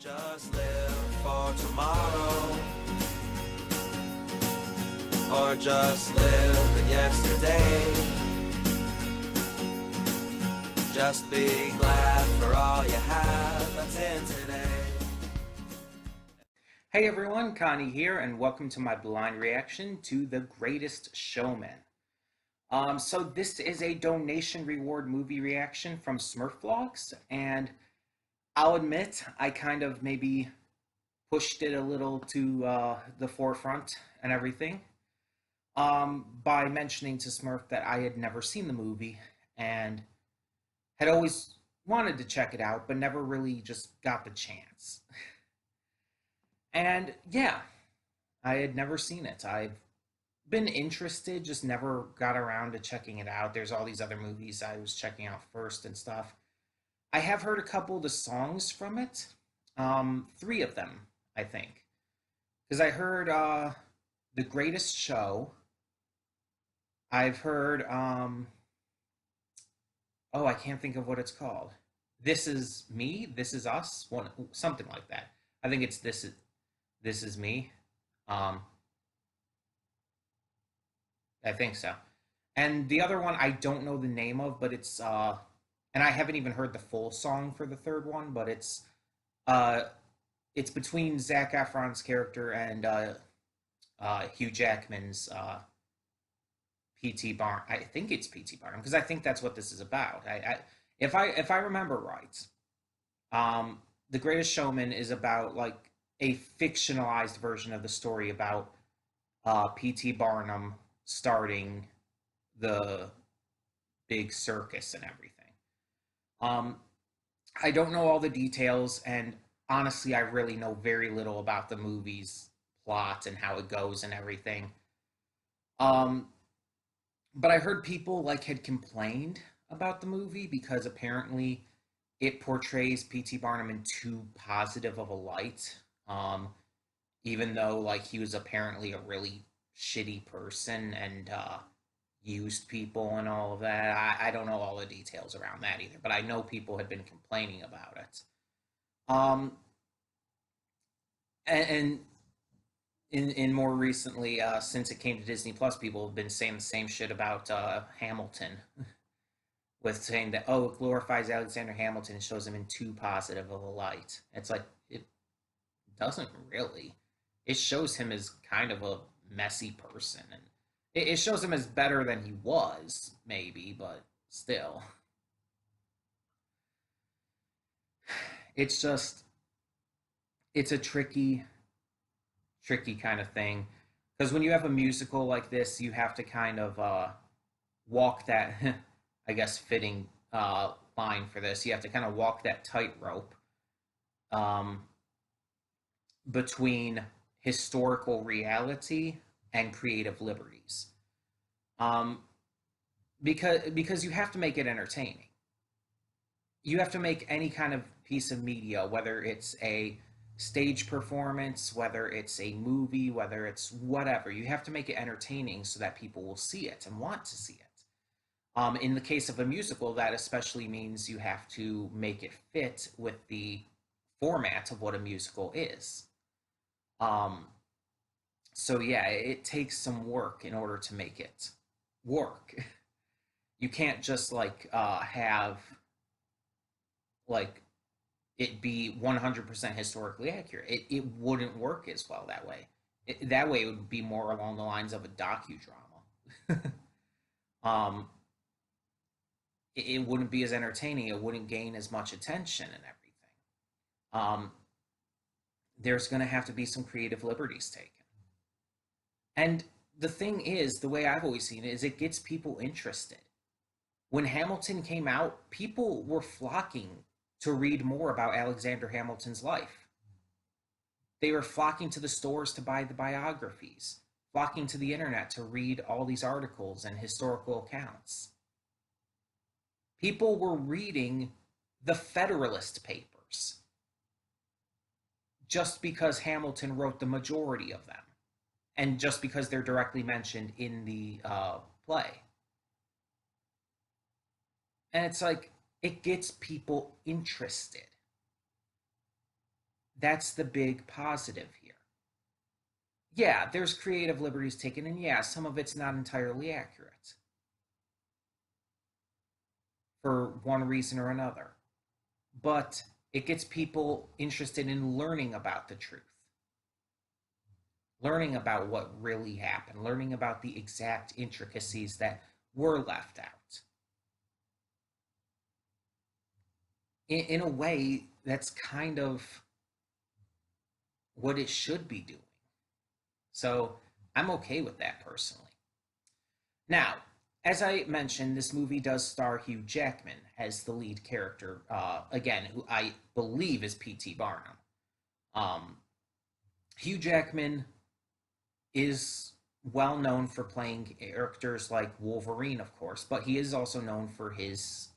Don't just live for tomorrow, or just live in yesterday. Just be glad for all you have that's in today. Hey everyone, Connie here, and welcome to my blind reaction to The Greatest Showman. So this is a donation reward movie reaction from Smurf Vlogs, and I'll admit I kind of maybe pushed it a little to the forefront and everything by mentioning to Smurf that I had never seen the movie and had always wanted to check it out, but never really just got the chance. And yeah, I had never seen it. I've been interested, just never got around to checking it out. There's all these other movies I was checking out first and stuff. I have heard a couple of the songs from it, three of them, I think, because I heard "The Greatest Show." I've heard oh, I can't think of what it's called. "This Is Me," "This Is Us," one something like that. I think it's "This Is Me." Um, I think so. And the other one I don't know the name of, but and I haven't even heard the full song for the third one, but uh it's between Zac Efron's character and Hugh Jackman's P.T. Barnum. I think it's P.T. Barnum because I think that's what this is about. If I remember right, The Greatest Showman is about like a fictionalized version of the story about P.T. Barnum starting the big circus and everything. Um, I don't know all the details, and honestly, I really know very little about the movie's plot and how it goes and everything. Um, but I heard people like had complained about the movie because apparently it portrays P.T. Barnum in too positive of a light. Even though like he was apparently a really shitty person and used people and all of that. I don't know all the details around that either, but I know people had been complaining about it. Um, and in more recently, since it came to Disney Plus, people have been saying the same shit about Hamilton, with saying that oh, it glorifies Alexander Hamilton and shows him in too positive of a light. It's like it doesn't really. It shows him as kind of a messy person, and it shows him as better than he was, maybe, but still, it's just it's a tricky kind of thing because when you have a musical like this, you have to kind of walk that, I guess, fitting line for this. You have to kind of walk that tightrope um, between historical reality and creative liberties. Um, because you have to make it entertaining. You have to make any kind of piece of media, whether it's a stage performance, whether it's a movie, whether it's whatever. You have to make it entertaining so that people will see it and want to see it. In the case of a musical, that especially means you have to make it fit with the format of what a musical is. Um, so yeah, it takes some work in order to make it work. You can't just like have like it be 100% historically accurate. It wouldn't work as well that way. That way, it would be more along the lines of a docudrama. um, it wouldn't be as entertaining. It wouldn't gain as much attention and everything. Um, there's going to have to be some creative liberties taken. And the thing is, the way I've always seen it is it gets people interested. When Hamilton came out, people were flocking to read more about Alexander Hamilton's life. They were flocking to the stores to buy the biographies, flocking to the internet to read all these articles and historical accounts. People were reading the Federalist Papers just because Hamilton wrote the majority of them, and just because they're directly mentioned in the play. And it's like, it gets people interested. that's the big positive here. Yeah, there's creative liberties taken, and yeah, some of it's not entirely accurate for one reason or another. But it gets people interested in learning about the truth, learning about what really happened, learning about the exact intricacies that were left out. In a way, that's kind of what it should be doing. So I'm okay with that personally. Now, as I mentioned, this movie does star Hugh Jackman as the lead character, again, who I believe is P.T. Barnum. Um, Hugh Jackman is well known for playing characters like Wolverine, of course, but he is also known for his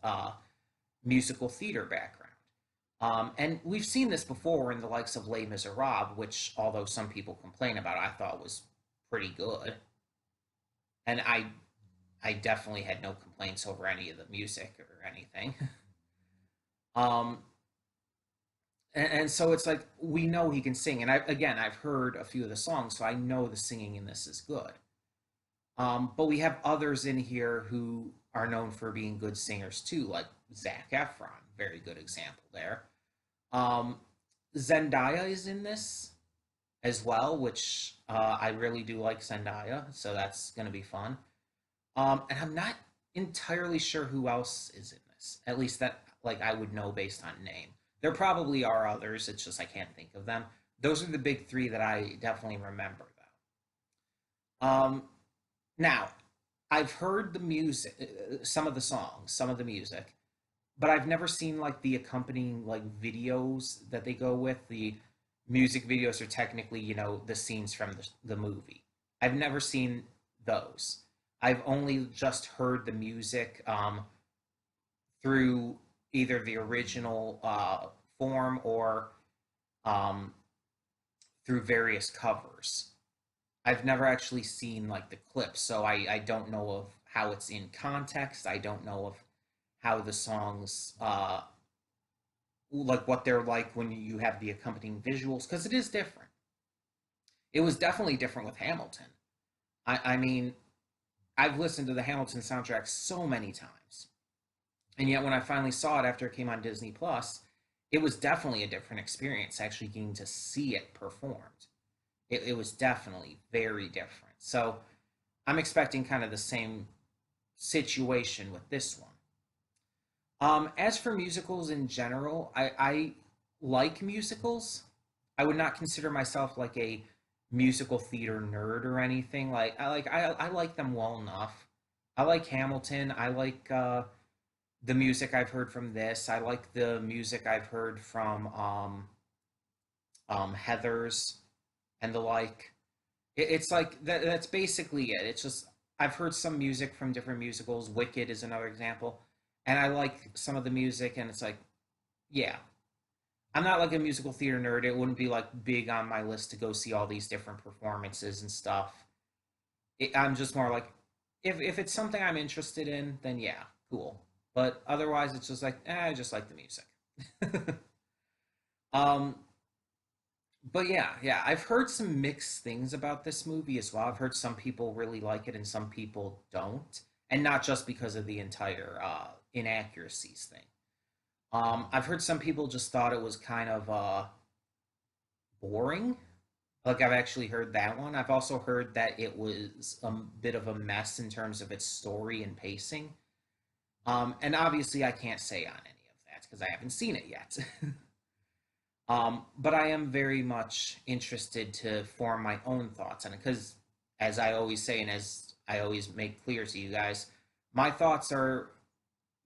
musical theater background. And we've seen this before in the likes of Les Miserables, which, although some people complain about, I thought was pretty good. And I definitely had no complaints over any of the music or anything. um, and so it's like we know he can sing, and I've heard a few of the songs, so I know the singing in this is good. But we have others in here who are known for being good singers too, like Zac Efron, very good example there. Um, Zendaya is in this as well, which I really do like Zendaya, so that's going to be fun. And I'm not entirely sure who else is in this. At least that like I would know based on name. There probably are others. It's just I can't think of them. Those are the big three that I definitely remember though. Now I've heard the music, some of the songs, some of the music, but I've never seen like the accompanying like videos that they go with. The music videos are technically, the scenes from the movie. I've never seen those. I've only just heard the music through either the original form or um, through various covers. I've never actually seen like the clips, so I don't know of how it's in context. I don't know of how the songs like what they're like when you have the accompanying visuals because it is different. It was definitely different with Hamilton. I mean, I've listened to the Hamilton soundtrack so many times, and yet when I finally saw it after it came on Disney Plus, it was definitely a different experience actually getting to see it performed. It was definitely very different. So I'm expecting kind of the same situation with this one. As for musicals in general, I like musicals. I would not consider myself like a musical theater nerd or anything. I like them well enough. I like Hamilton. I like the music I've heard from this. I like the music I've heard from Heather's and the like. It's like that's basically it. It's just I've heard some music from different musicals. Wicked is another example, and I like some of the music, and it's like, yeah, I'm not like a musical theater nerd. It wouldn't be like big on my list to go see all these different performances and stuff. I'm just more like, if it's something I'm interested in, then yeah, cool. But otherwise, it's just like, I just like the music. um, but yeah, I've heard some mixed things about this movie as well. I've heard some people really like it and some people don't, and not just because of the entire inaccuracies thing. I've heard some people just thought it was kind of boring. Like I've actually heard that one. I've also heard that it was a bit of a mess in terms of its story and pacing. And obviously, I can't say on any of that because I haven't seen it yet. But I am very much interested to form my own thoughts on it because, as I always say, and as I always make clear to you guys, my thoughts are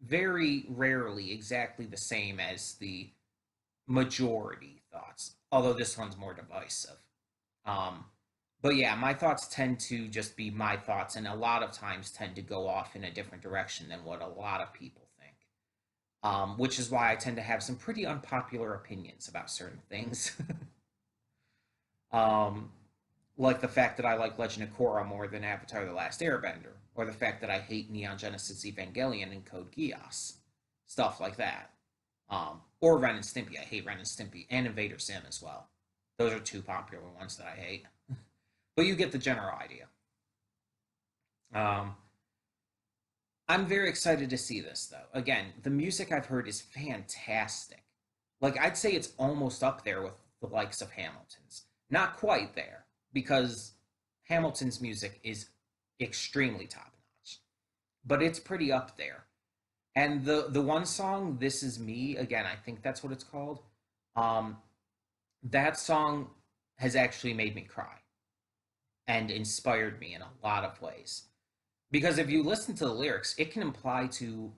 very rarely exactly the same as the majority thoughts, although this one's more divisive. Um, but yeah, my thoughts tend to just be my thoughts, and a lot of times tend to go off in a different direction than what a lot of people think. Which is why I tend to have some pretty unpopular opinions about certain things. um, like the fact that I like Legend of Korra more than Avatar: The Last Airbender, or the fact that I hate Neon Genesis Evangelion and Code Geass, stuff like that. or Ren and Stimpy. I hate Ren and Stimpy, and Invader Sim as well. Those are two popular ones that I hate. But you get the general idea. Um, I'm very excited to see this, though. Again, the music I've heard is fantastic. Like, I'd say it's almost up there with the likes of Hamilton's. Not quite there, because Hamilton's music is extremely top notch, but it's pretty up there. And the one song, "This Is Me," again, I think that's what it's called. Um, that song has actually made me cry and inspired me in a lot of ways. Because if you listen to the lyrics, it can apply to,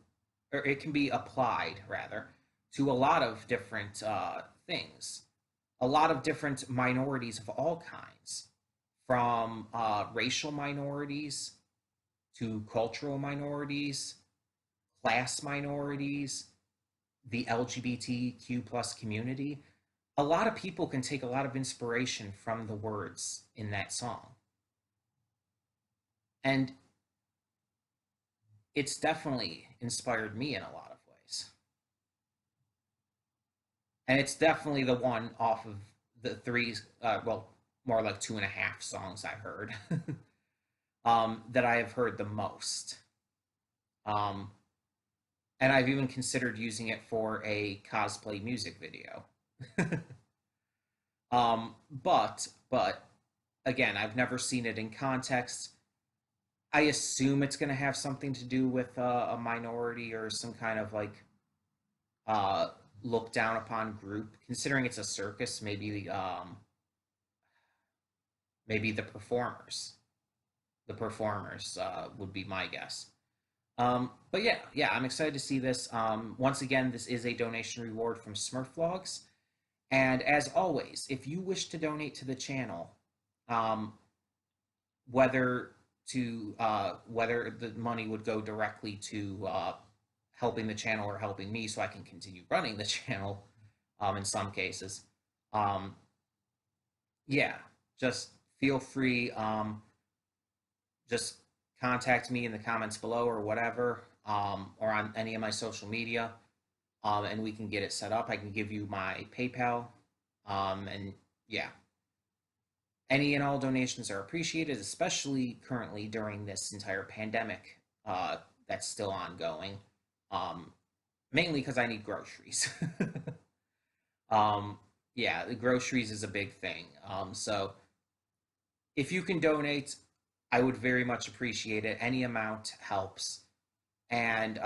or it can be applied rather, to a lot of different things, a lot of different minorities of all kinds, from racial minorities to cultural minorities, class minorities, the LGBTQ plus community. A lot of people can take a lot of inspiration from the words in that song. And it's definitely inspired me in a lot of ways. And it's definitely the one off of the three, well, more like two and a half songs I heard that I have heard the most. Um, and I've even considered using it for a cosplay music video. But again, I've never seen it in context. I assume it's going to have something to do with a minority or some kind of like uh, looked down upon group. Considering it's a circus, maybe the performers would be my guess. But yeah, I'm excited to see this. Once again, this is a donation reward from Smurflogs. And as always, if you wish to donate to the channel, um, whether whether the money would go directly to helping the channel or helping me so I can continue running the channel in some cases, um, yeah, just feel free. Just contact me in the comments below or whatever, or on any of my social media, and we can get it set up. I can give you my PayPal, and yeah, any and all donations are appreciated, especially currently during this entire pandemic that's still ongoing. Um, Mainly because I need groceries. um, yeah, the groceries is a big thing. So if you can donate, I would very much appreciate it. Any amount helps. And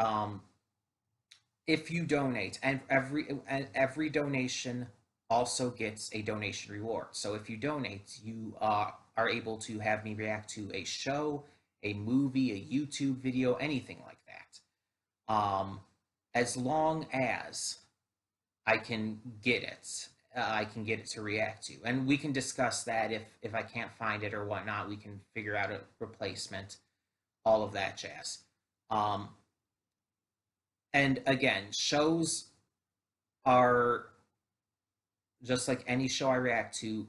if you donate, and every donation also gets a donation reward. So if you donate, you are able to have me react to a show, a movie, a YouTube video, anything like that. As long as I can get it, I can get it to react to, and we can discuss that. If I can't find it or whatnot, we can figure out a replacement. All of that jazz. Um, and again, shows are just like any show I react to,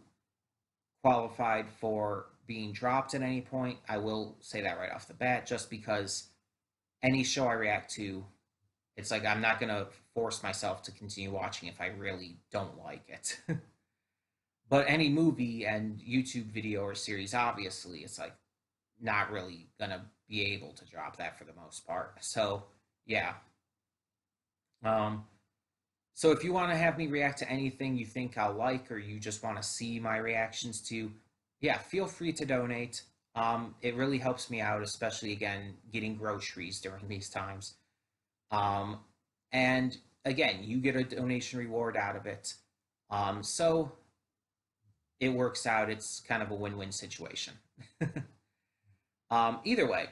qualified for being dropped at any point. I will say that right off the bat, just because any show I react to, it's like I'm not going to force myself to continue watching if I really don't like it. But any movie and YouTube video or series, obviously, it's like not really going to be able to drop that for the most part. So, yeah. Um, So if you want to have me react to anything you think I'll like or you just want to see my reactions to, yeah, feel free to donate. It really helps me out, especially again getting groceries during these times. Um, and again, you get a donation reward out of it. So it works out. It's kind of a win-win situation. Either way,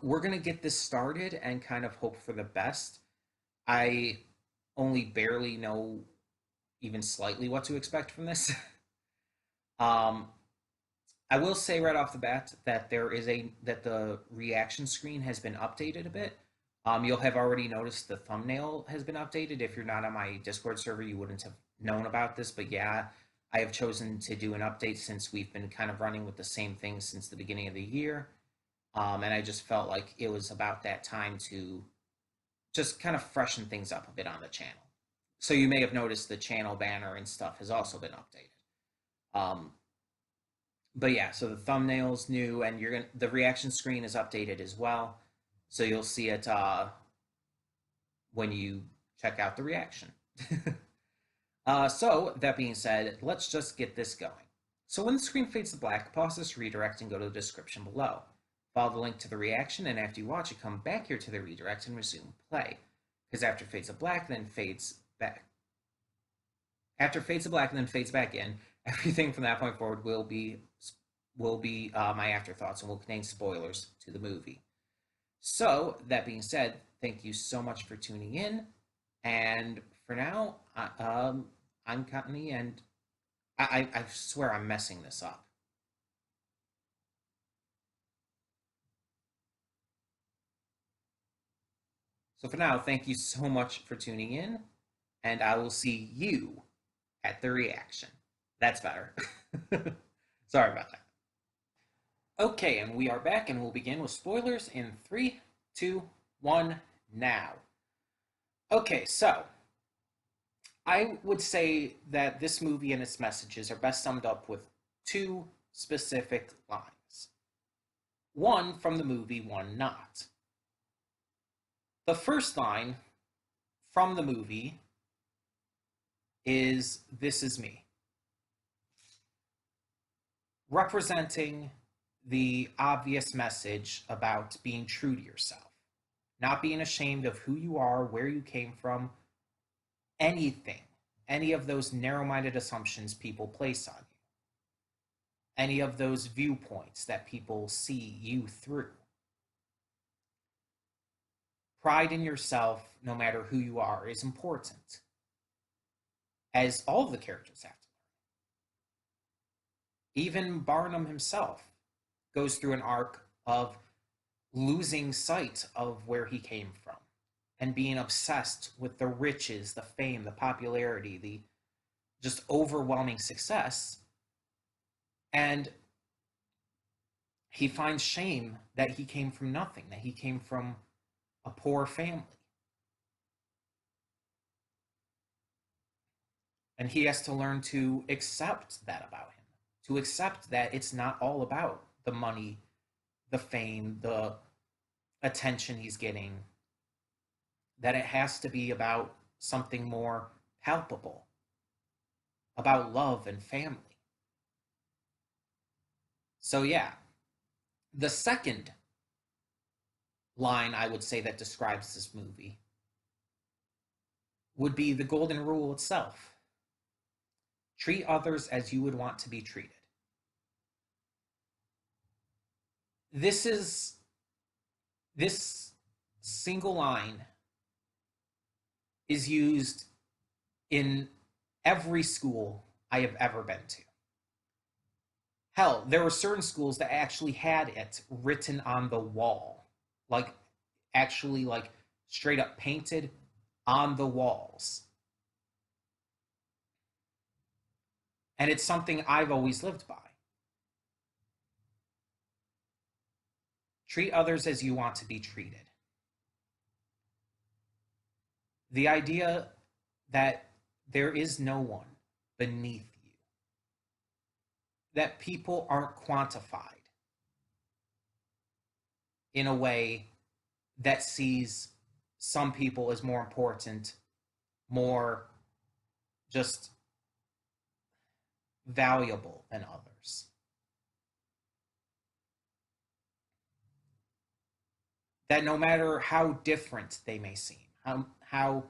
we're gonna get this started and kind of hope for the best. I only barely know even slightly what to expect from this. um, I will say right off the bat that the reaction screen has been updated a bit. You'll have already noticed the thumbnail has been updated. If you're not on my Discord server, you wouldn't have known about this, but yeah, I have chosen to do an update since we've been kind of running with the same thing since the beginning of the year. And I just felt like it was about that time to just kind of freshen things up a bit on the channel. So you may have noticed the channel banner and stuff has also been updated. But yeah, so the thumbnail's new, and the reaction screen is updated as well. So you'll see it when you check out the reaction. So that being said, let's just get this going. So when the screen fades to black, pause this redirect and go to the description below. Follow the link to the reaction, and after you watch it, come back here to the redirect and resume play. Because after it fades to black, then fades back. After it fades to black and then fades back in, everything from that point forward will be my afterthoughts and will contain spoilers to the movie. So that being said, thank you so much for tuning in, and for now, I'm Connie, and I swear I'm messing this up. So for now, thank you so much for tuning in, and I will see you at the reaction. That's better. Sorry about that. Okay, and we are back, and we'll begin with spoilers in 3, 2, 1, now. Okay, so I would say that this movie and its messages are best summed up with 2 specific lines. One from the movie, one not. The first line from the movie is "This is me," representing the obvious message about being true to yourself, not being ashamed of who you are, where you came from, anything, any of those narrow-minded assumptions people place on you, any of those viewpoints that people see you through. Pride in yourself, no matter who you are, is important, as all of the characters have to learn. Even Barnum himself goes through an arc of losing sight of where he came from and being obsessed with the riches, the fame, the popularity, the just overwhelming success. And he finds shame that he came from nothing, that he came from a poor family. And he has to learn to accept that about him, to accept that it's not all about the money, the fame, the attention he's getting, that it has to be about something more palpable, about love and family. So, yeah, the second line I would say that describes this movie would be the golden rule itself: treat others as you would want to be treated. This single line is used in every school I have ever been to. Hell, there were certain schools that actually had it written on the wall, like actually like straight up painted on the walls. And it's something I've always lived by. Treat others as you want to be treated. The idea that there is no one beneath you, that people aren't quantified in a way that sees some people as more important, more just valuable than others. That no matter how different they may seem, how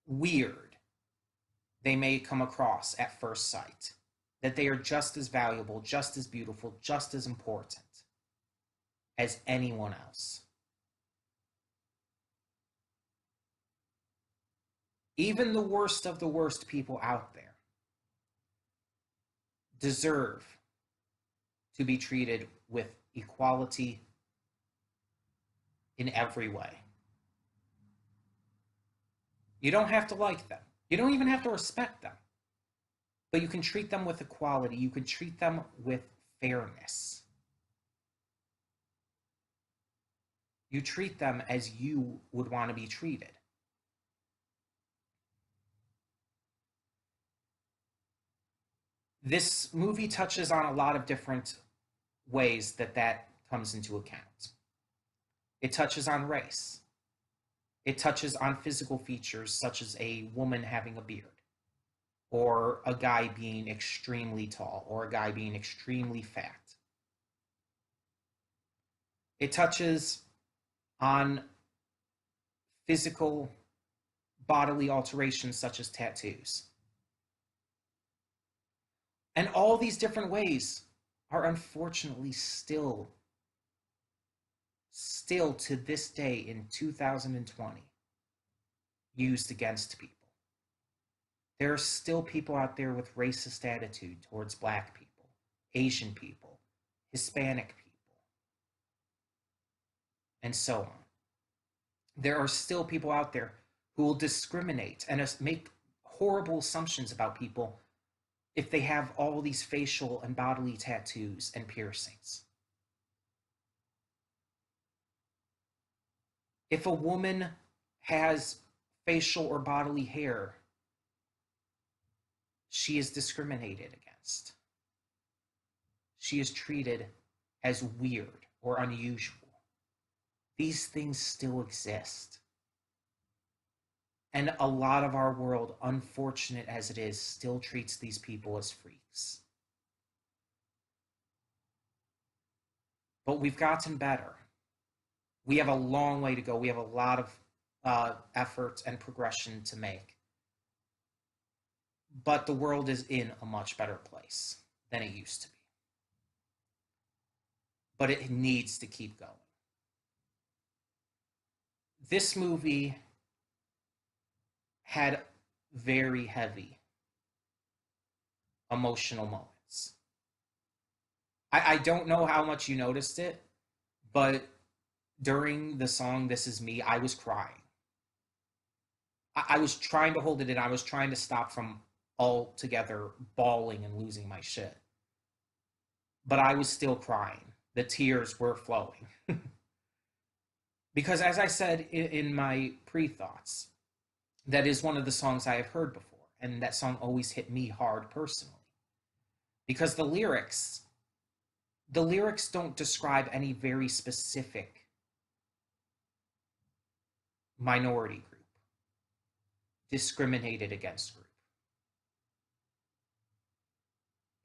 weird they may come across at first sight, that they are just as valuable, just as beautiful, just as important as anyone else. Even the worst of the worst people out there deserve to be treated with equality in every way. You don't have to like them. You don't even have to respect them. But you can treat them with equality. You can treat them with fairness. You treat them as you would want to be treated. This movie touches on a lot of different ways that that comes into account. It touches on race. It touches on physical features such as a woman having a beard, or a guy being extremely tall, or a guy being extremely fat. It touches on physical bodily alterations such as tattoos. And all these different ways are unfortunately still to this day in 2020 used against people. There are still people out there with racist attitude towards black people, Asian people, Hispanic people, and so on. There are still people out there who will discriminate and make horrible assumptions about people if they have all these facial and bodily tattoos and piercings. If a woman has facial or bodily hair, she is discriminated against. She is treated as weird or unusual. These things still exist. And a lot of our world, unfortunate as it is, still treats these people as freaks. But we've gotten better. We have a long way to go. We have a lot of effort and progression to make. But the world is in a much better place than it used to be. But it needs to keep going. This movie had very heavy emotional moments. I don't know how much you noticed it, but during the song This Is Me, I was crying. I was trying to hold it in. I was trying to stop from altogether bawling and losing my shit. But I was still crying. The tears were flowing. Because as I said in my pre-thoughts, that is one of the songs I have heard before, and that song always hit me hard personally. Because the lyrics don't describe any very specific minority group, discriminated against group.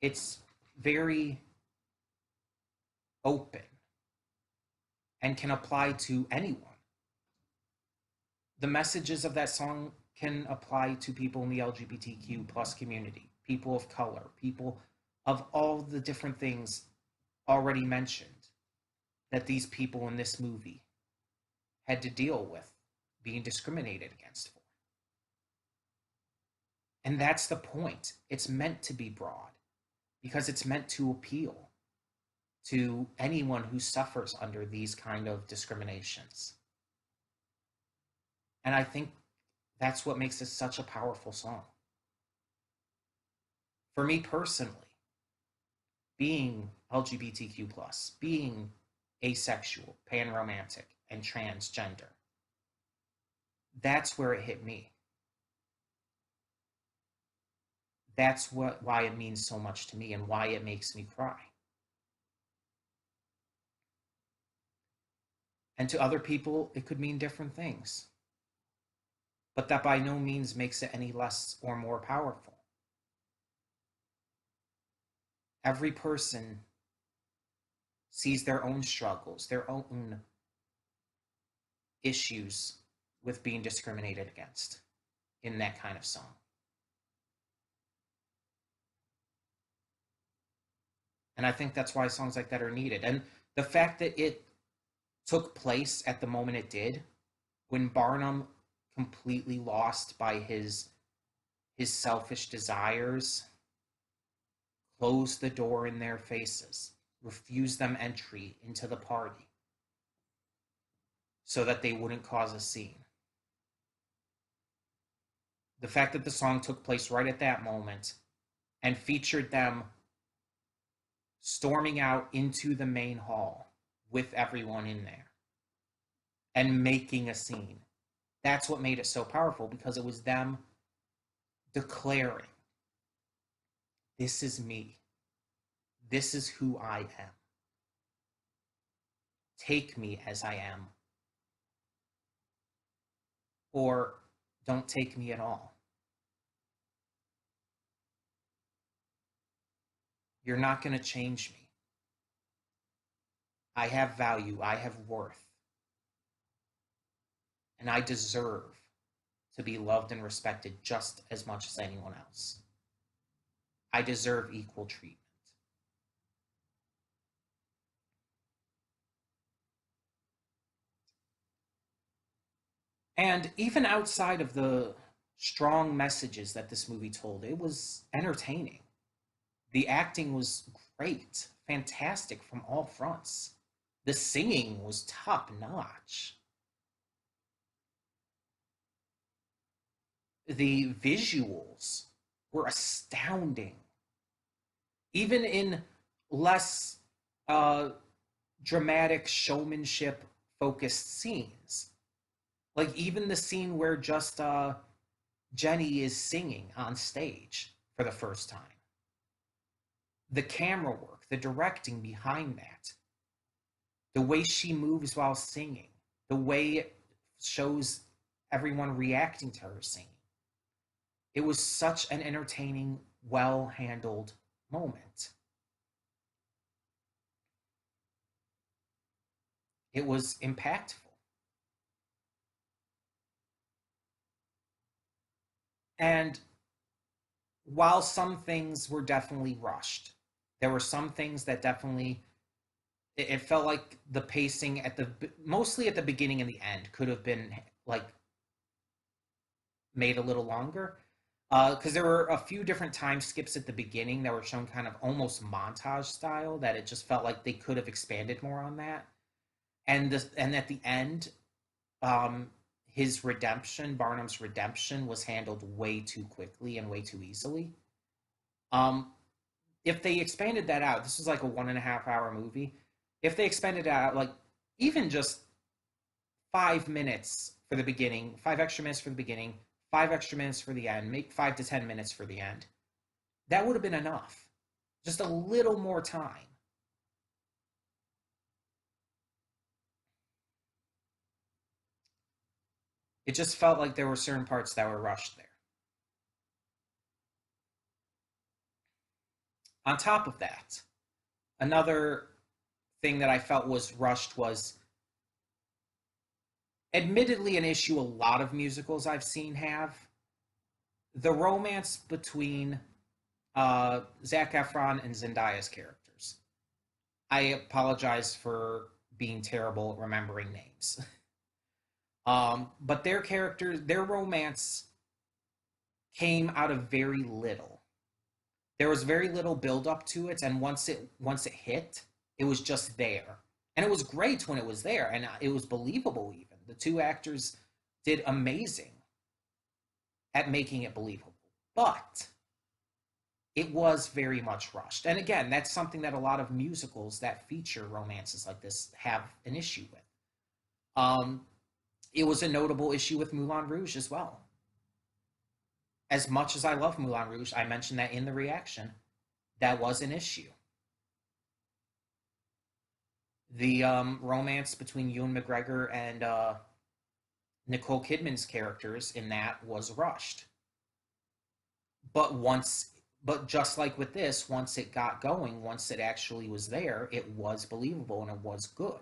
It's very open and can apply to anyone. The messages of that song can apply to people in the LGBTQ plus community, people of color, people of all the different things already mentioned that these people in this movie had to deal with being discriminated against for. And that's the point. It's meant to be broad because it's meant to appeal to anyone who suffers under these kind of discriminations. And I think that's what makes it such a powerful song. For me personally, being LGBTQ+, being asexual, panromantic, and transgender, that's where it hit me. That's why it means so much to me and why it makes me cry. And to other people, it could mean different things. But that by no means makes it any less or more powerful. Every person sees their own struggles, their own issues with being discriminated against in that kind of song. And I think that's why songs like that are needed. And the fact that it took place at the moment it did, when Barnum completely lost by his selfish desires, closed the door in their faces, refused them entry into the party so that they wouldn't cause a scene. The fact that the song took place right at that moment and featured them storming out into the main hall with everyone in there and making a scene. That's what made it so powerful, because it was them declaring, this is me. This is who I am. Take me as I am, or don't take me at all. You're not going to change me. I have value. I have worth. And I deserve to be loved and respected just as much as anyone else. I deserve equal treatment. And even outside of the strong messages that this movie told, it was entertaining. The acting was great, fantastic from all fronts. The singing was top notch. The visuals were astounding. Even in less uh, dramatic showmanship focused scenes. Like even the scene where just Jenny is singing on stage for the first time. The camera work, the directing behind that, the way she moves while singing, the way it shows everyone reacting to her singing. It was such an entertaining, well handled moment. It was impactful. And while some things were definitely rushed, there were some things that definitely, it felt like the pacing at the mostly at the beginning and the end could have been like made a little longer, because there were a few different time skips at the beginning that were shown kind of almost montage style, that it just felt like they could have expanded more on that. And at the end, um his redemption, Barnum's redemption, was handled way too quickly and way too easily. um if they expanded that out, this was like a 1.5 hour movie. If they expanded it out, like even just 5 minutes for the beginning, 5 extra minutes for the beginning, 5 extra minutes for the end, make 5 to 10 minutes for the end, that would have been enough. Just a little more time. It just felt like there were certain parts that were rushed there. On top of that, another thing that I felt was rushed was admittedly an issue a lot of musicals I've seen have: the romance between Zac Efron and Zendaya's characters. I apologize for being terrible at remembering names. But their characters, their romance came out of very little. There was very little build up to it, and once it hit, it was just there. And it was great when it was there, and it was believable even. The two actors did amazing at making it believable. But it was very much rushed. And again, that's something that a lot of musicals that feature romances like this have an issue with. Um, it was a notable issue with Moulin Rouge as well. As much as I love Moulin Rouge, I mentioned that in the reaction, that was an issue. The romance between Ewan McGregor and Nicole Kidman's characters in that was rushed. But but just like with this, once it got going, once it actually was there, it was believable and it was good.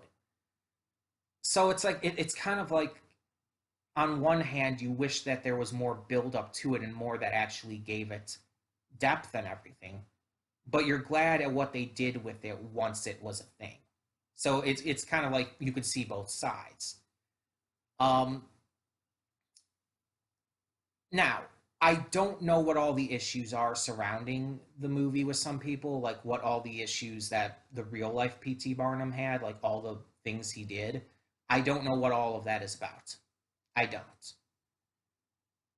So it's like it's kind of like, on one hand, you wish that there was more build up to it and more that actually gave it depth and everything, but you're glad at what they did with it once it was a thing. So it's kind of like you could see both sides. Um, Now, I don't know what all the issues are surrounding the movie with some people, like what all the issues that the real life P.T. Barnum had, like all the things he did. I don't know what all of that is about. I don't.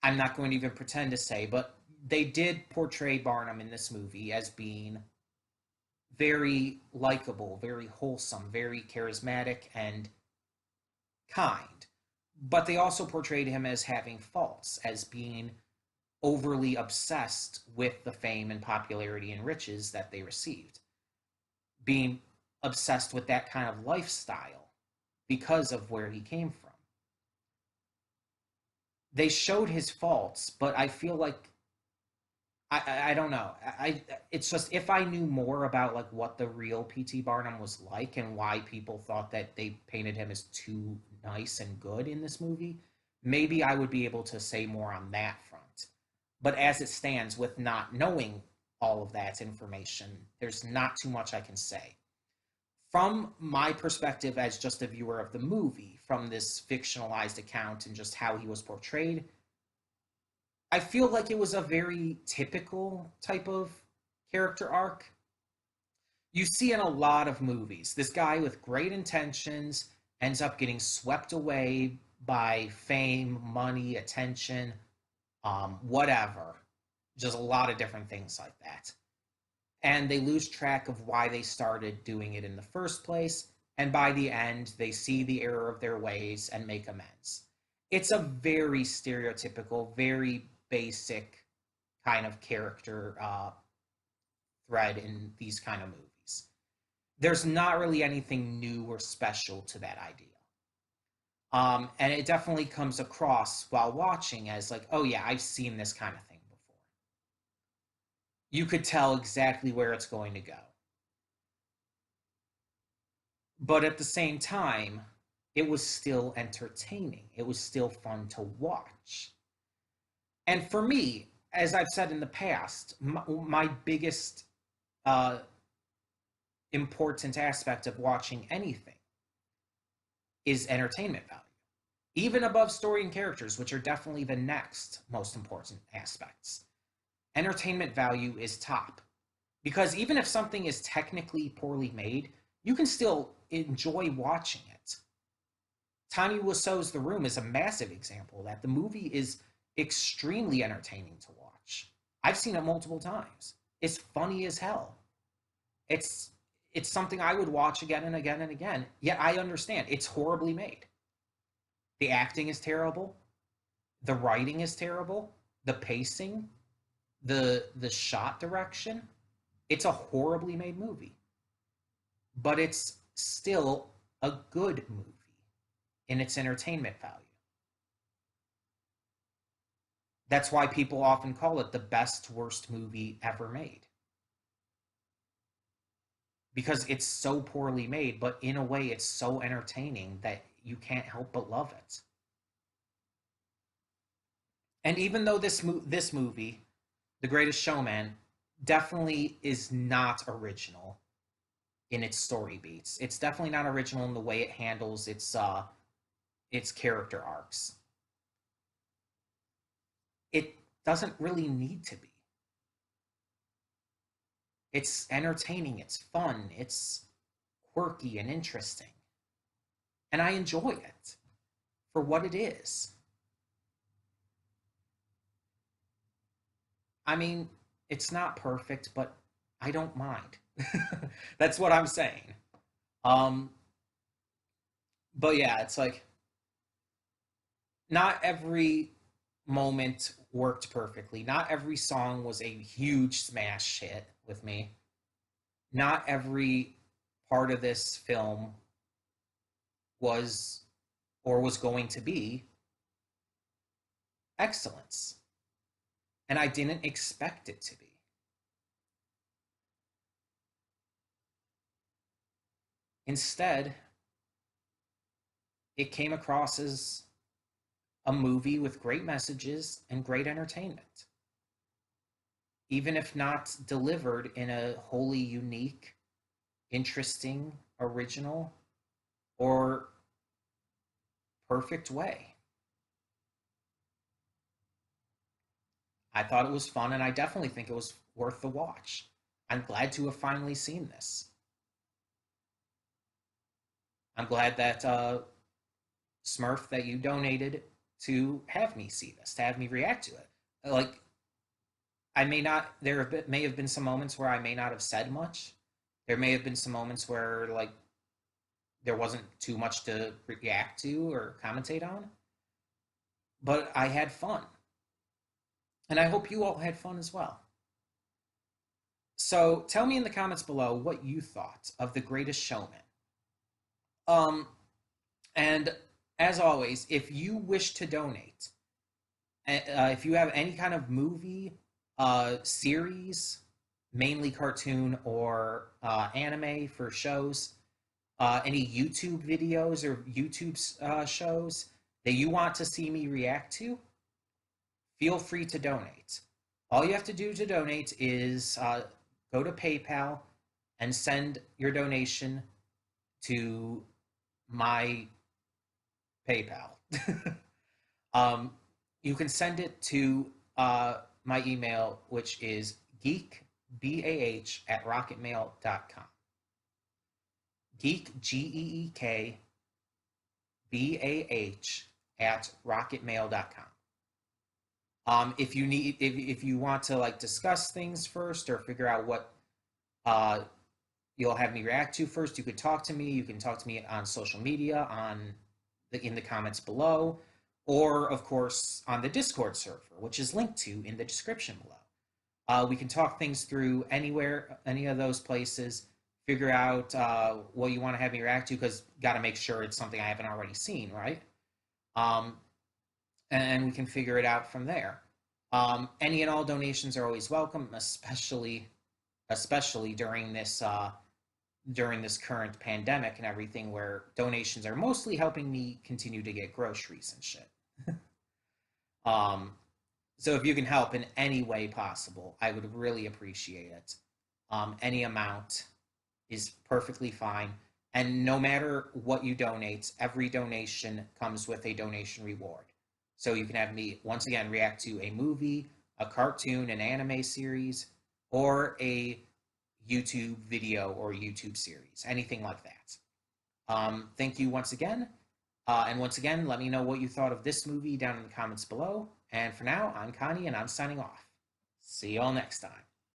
I'm not going to even pretend to say, but they did portray Barnum in this movie as being very likable, very wholesome, very charismatic, and kind, but they also portrayed him as having faults, as being overly obsessed with the fame and popularity and riches that they received, being obsessed with that kind of lifestyle because of where he came from. They showed his faults, but I feel like I don't know. It's just if I knew more about like what the real PT Barnum was like and why people thought that they painted him as too nice and good in this movie, maybe I would be able to say more on that front. But as it stands, with not knowing all of that information, there's not too much I can say. From my perspective as just a viewer of the movie, from this fictionalized account and just how he was portrayed, I feel like it was a very typical type of character arc. You see in a lot of movies, this guy with great intentions ends up getting swept away by fame, money, attention, whatever. Just a lot of different things like that. And they lose track of why they started doing it in the first place. And by the end, they see the error of their ways and make amends. It's a very stereotypical, very basic kind of character thread in these kind of movies. There's not really anything new or special to that idea. And it definitely comes across while watching as like, oh yeah, I've seen this kind of thing before. You could tell exactly where it's going to go. But at the same time, it was still entertaining. It was still fun to watch. And for me, as I've said in the past, my biggest uh, important aspect of watching anything is entertainment value, even above story and characters, which are definitely the next most important aspects. Entertainment value is top because even if something is technically poorly made, you can still enjoy watching it. Tanya Wiseau's The Room is a massive example of that. The movie is extremely entertaining to watch. I've seen it multiple times. It's funny as hell. It's it's something I would watch again and again and again. Yet I understand it's horribly made. The acting is terrible. The writing is terrible. The pacing, the shot direction. It's a horribly made movie, but it's still a good movie in its entertainment value. That's why people often call it the best worst movie ever made. Because it's so poorly made, but in a way it's so entertaining that you can't help but love it. And even though this movie, The Greatest Showman, definitely is not original in its story beats. It's definitely not original in the way it handles its character arcs. It doesn't really need to be. It's entertaining, it's fun, it's quirky and interesting. And I enjoy it for what it is. I mean, it's not perfect, but I don't mind. That's what I'm saying. Um, but yeah, it's like not every moment worked perfectly. Not every song was a huge smash hit with me. Not every part of this film was or was going to be excellence. And I didn't expect it to be. Instead, it came across as a movie with great messages and great entertainment. Even if not delivered in a wholly unique, interesting, original, or perfect way. I thought it was fun, and I definitely think it was worth the watch. I'm glad to have finally seen this. I'm glad that Smurf that you donated to have me see this, to have me react to it. Like I may not. May have been some moments where I may not have said much. There may have been some moments where like there wasn't too much to react to or commentate on, but I had fun. And I hope you all had fun as well. So tell me in the comments below what you thought of The Greatest Showman. Um, and as always, if you wish to donate, if you have any kind of movie, series, mainly cartoon or anime for shows, any YouTube videos or YouTube shows that you want to see me react to, feel free to donate. All you have to do to donate is go to PayPal and send your donation to my PayPal. You can send it to my email, which is geekbah@rocketmail.com. Geek, GEEK, BAH at rocketmail.com. If you need, if you want to like discuss things first or figure out what you'll have me react to first, you could talk to me. You can talk to me on social media, in the comments below, or of course on the Discord server, which is linked to in the description below. We can talk things through anywhere, any of those places. Figure out what you want to have me react to, because got to make sure it's something I haven't already seen, right? And we can figure it out from there. Any and all donations are always welcome, especially during this current pandemic and everything, where donations are mostly helping me continue to get groceries and shit. So if you can help in any way possible, I would really appreciate it. Any amount is perfectly fine. And no matter what you donate, every donation comes with a donation reward. So you can have me, once again, react to a movie, a cartoon, an anime series, or a YouTube video or YouTube series, anything like that. Thank you once again. And once again, let me know what you thought of this movie down in the comments below. And for now, I'm Connie, and I'm signing off. See you all next time.